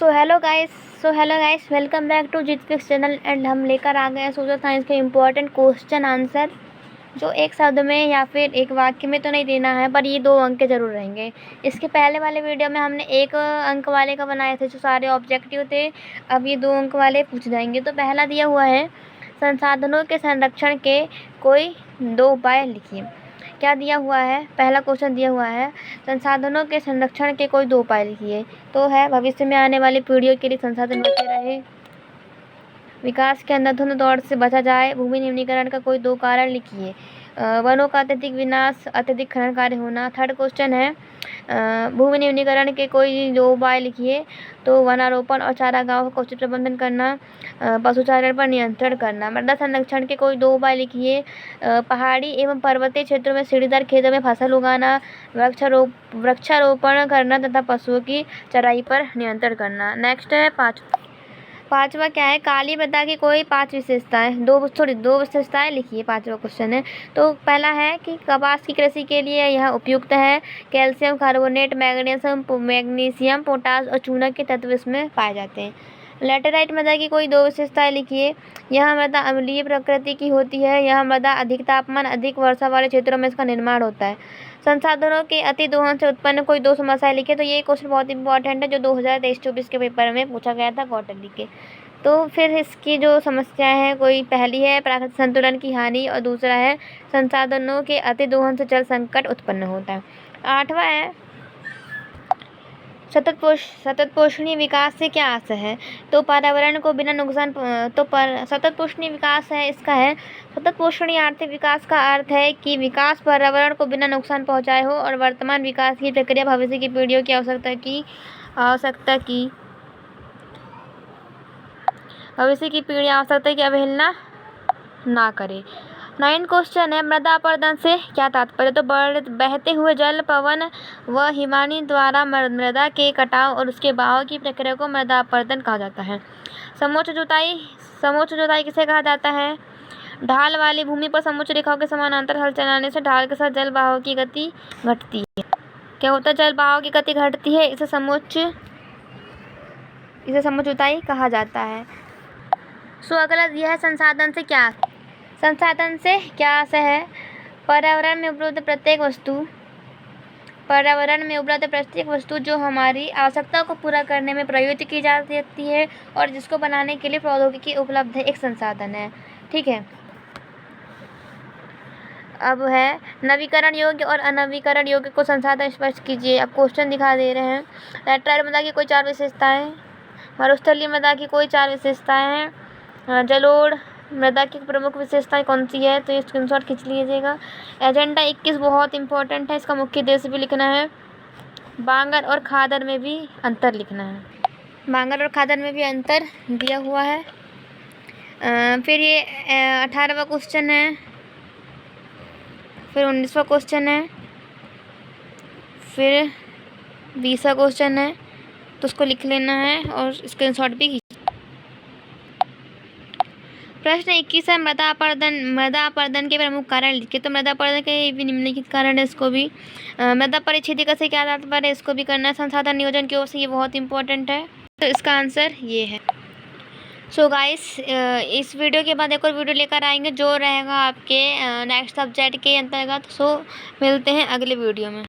So hello guys welcome back to जित fix channel. And हम लेकर आ गए हैं सोशल साइंस के इम्पोर्टेंट क्वेश्चन आंसर, जो एक शब्द में या फिर एक वाक्य में तो नहीं देना है, पर ये 2 अंक के जरूर रहेंगे। इसके पहले वाले वीडियो में हमने 1 अंक वाले का बनाए थे, जो सारे ऑब्जेक्टिव थे। अब ये 2 अंक वाले पूछ जाएंगे। तो पहला दिया हुआ है, संसाधनों के संरक्षण के कोई 2 उपाय लिखिए। क्या दिया हुआ है? पहला क्वेश्चन दिया हुआ है, संसाधनों के संरक्षण के कोई 2 उपाय लिखिए। तो है, भविष्य में आने वाली पीढ़ियों के लिए संसाधन बचे रहे, विकास के अंधाधुंध दौर से बचा जाए, भूमि निम्नीकरण का कोई 2 कारण लिखिए, वनों का अत्यधिक विनाश, अत्यधिक खनन कार्य होना। थर्ड क्वेश्चन है, भूमि निम्नीकरण के कोई 2 उपाय लिखिए। तो वनारोपण और चारागाहों का उचित प्रबंधन करना, पशुचारण पर नियंत्रण करना। मृदा संरक्षण के कोई 2 उपाय लिखिए, पहाड़ी एवं पर्वतीय क्षेत्रों में सीढ़ीदार खेतों में फसल उगाना, वृक्षारोपण करना तथा पशुओं की चराई पर नियंत्रण करना। नेक्स्ट है पाँचवा क्या है, काली मृदा की कोई 5 विशेषताएं, 2 विशेषताएं लिखिए। 5वां क्वेश्चन है। तो पहला है कि कपास की कृषि के लिए यह उपयुक्त है, कैल्शियम कार्बोनेट, मैग्नीशियम, पोटास और चूना के तत्व इसमें पाए जाते हैं। लैटेराइट मृदा की कोई 2 विशेषताएं लिखिए। यह मृदा अम्लीय प्रकृति की होती है। यह मृदा अधिक तापमान, अधिक वर्षा वाले क्षेत्रों में इसका निर्माण होता है। संसाधनों के अति दोहन से उत्पन्न कोई 2 समस्याएं लिखे। तो ये क्वेश्चन बहुत इंपॉर्टेंट है, जो 2023-24 के पेपर में पूछा गया था क्वार्टरली के। तो फिर इसकी जो समस्याएं हैं, कोई पहली है प्राकृतिक संतुलन की हानि, और दूसरा है संसाधनों के अति दोहन से जल संकट उत्पन्न होता है। 8वां है, सतत पोषणीय विकास से क्या आशय है। तो पर्यावरण को बिना नुकसान सतत पोषणीय विकास है, इसका है सतत पोषणीय आर्थिक विकास का अर्थ है कि विकास पर्यावरण को बिना नुकसान पहुंचाए हो और वर्तमान विकास की प्रक्रिया भविष्य की पीढ़ियों की आवश्यकता की अवहेलना ना करे। 9 क्वेश्चन है, मृदा अपरदन से क्या तात्पर्य। तो बहते हुए जल, पवन व हिमानी द्वारा मृदा के कटाव और उसके बहाव की प्रक्रिया को मृदा अपरदन कहा जाता है। समोच्च जुताई किसे कहा जाता है। ढाल वाली भूमि पर समोच्च रेखाओं के समानांतर हल चलाने से ढाल के साथ जल बहाव की गति घटती है। क्या होता है? जल बहाव की गति घटती है, इसे समोच्च जुताई कहा जाता है। सो अगला यह है, संसाधन से क्या आशय है। पर्यावरण में उपलब्ध प्रत्येक वस्तु जो हमारी आवश्यकता को पूरा करने में प्रयुक्त की जा सकती है और जिसको बनाने के लिए प्रौद्योगिकी उपलब्ध है, एक संसाधन है। ठीक है। अब है, नवीकरण योग्य और अनवीकरण योग्य को संसाधन स्पष्ट कीजिए। अब क्वेश्चन दिखा दे रहे हैं। लैटेराइट मृदा की कोई 4 विशेषताएं, मरुस्थलीय मृदा की कोई 4 विशेषताएं हैं, जलोढ़ मृदा की प्रमुख विशेषताएं कौन सी है। तो ये स्क्रीनशॉट खींच लीजिएगा। एजेंडा 21 बहुत इंपॉर्टेंट है, इसका मुख्य उद्देश्य भी लिखना है। बांगर और खादर में भी अंतर लिखना है। बांगर और खादर में भी अंतर दिया हुआ है। फिर ये 18वां क्वेश्चन है, फिर 19वां क्वेश्चन है, फिर 20वां क्वेश्चन है। तो उसको लिख लेना है और स्क्रीनशॉट भी। प्रश्न 21 है, मृदा अपरदन के प्रमुख कारण लिखिए। तो मृदा अपरदन के भी निम्नलिखित कारण है, इसको भी। मृदा परिच्छेदिका से क्या तात्पर्य है, इसको भी करना है। संसाधन नियोजन की ओर से ये बहुत इंपॉर्टेंट है, तो इसका आंसर ये है। सो गाइस, इस वीडियो के बाद एक और वीडियो लेकर आएंगे, जो रहेगा आपके नेक्स्ट सब्जेक्ट के अंतर्गत। सो मिलते हैं अगले वीडियो में।